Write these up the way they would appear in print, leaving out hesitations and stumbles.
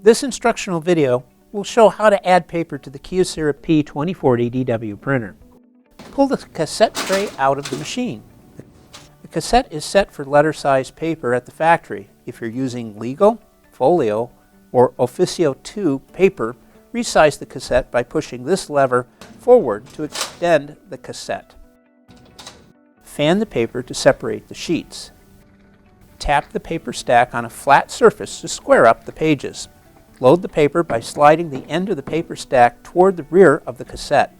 This instructional video will show how to add paper to the Kyocera P2040dw printer. Pull the cassette tray out of the machine. The cassette is set for letter size paper at the factory. If you're using legal, folio, or officio 2 paper, resize the cassette by pushing this lever forward to extend the cassette. Fan the paper to separate the sheets. Tap the paper stack on a flat surface to square up the pages. Load the paper by sliding the end of the paper stack toward the rear of the cassette.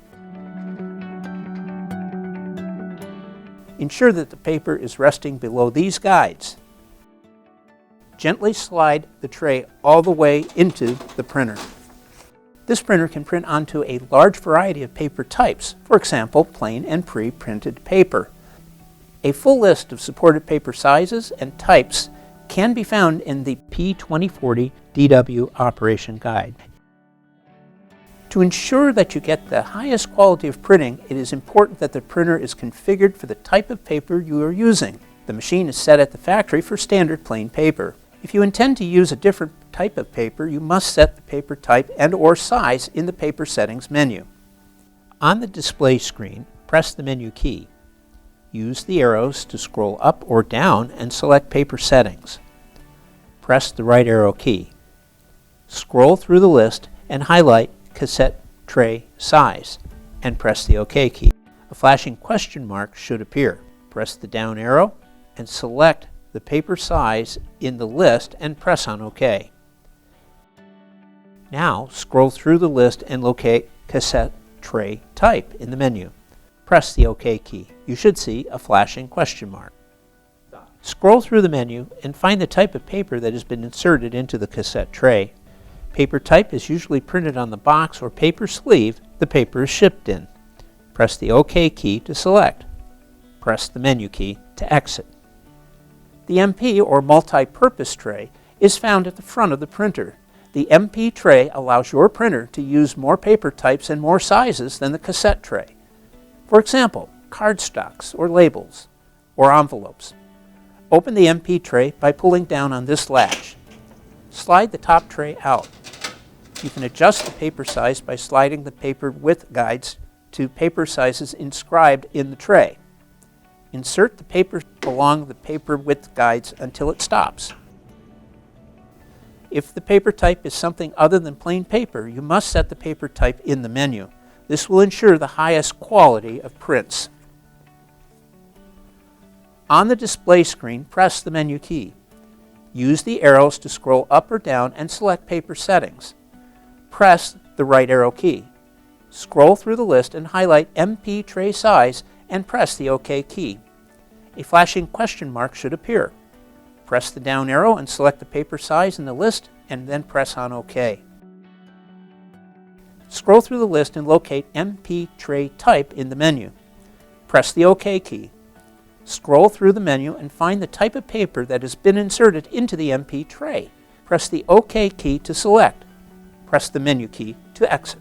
Ensure that the paper is resting below these guides. Gently slide the tray all the way into the printer. This printer can print onto a large variety of paper types, for example, plain and pre-printed paper. A full list of supported paper sizes and types can be found in the P2040dw Operation Guide. To ensure that you get the highest quality of printing, it is important that the printer is configured for the type of paper you are using. The machine is set at the factory for standard plain paper. If you intend to use a different type of paper, you must set the paper type and/or size in the Paper Settings menu. On the display screen, press the menu key. Use the arrows to scroll up or down and select Paper Settings. Press the right arrow key. Scroll through the list and highlight Cassette Tray Size and press the OK key. A flashing question mark should appear. Press the down arrow and select the paper size in the list and press on OK. Now scroll through the list and locate Cassette Tray Type in the menu. Press the OK key. You should see a flashing question mark. Scroll through the menu and find the type of paper that has been inserted into the cassette tray. Paper type is usually printed on the box or paper sleeve the paper is shipped in. Press the OK key to select. Press the menu key to exit. The MP or multi-purpose tray is found at the front of the printer. The MP tray allows your printer to use more paper types and more sizes than the cassette tray. For example, cardstocks or labels or envelopes. Open the MP tray by pulling down on this latch. Slide the top tray out. You can adjust the paper size by sliding the paper width guides to paper sizes inscribed in the tray. Insert the paper along the paper width guides until it stops. If the paper type is something other than plain paper, you must set the paper type in the menu. This will ensure the highest quality of prints. On the display screen, press the menu key. Use the arrows to scroll up or down and select Paper Settings. Press the right arrow key. Scroll through the list and highlight MP Tray Size and press the OK key. A flashing question mark should appear. Press the down arrow and select the paper size in the list and then press on OK. Scroll through the list and locate MP Tray Type in the menu. Press the OK key. Scroll through the menu and find the type of paper that has been inserted into the MP tray. Press the OK key to select. Press the menu key to exit.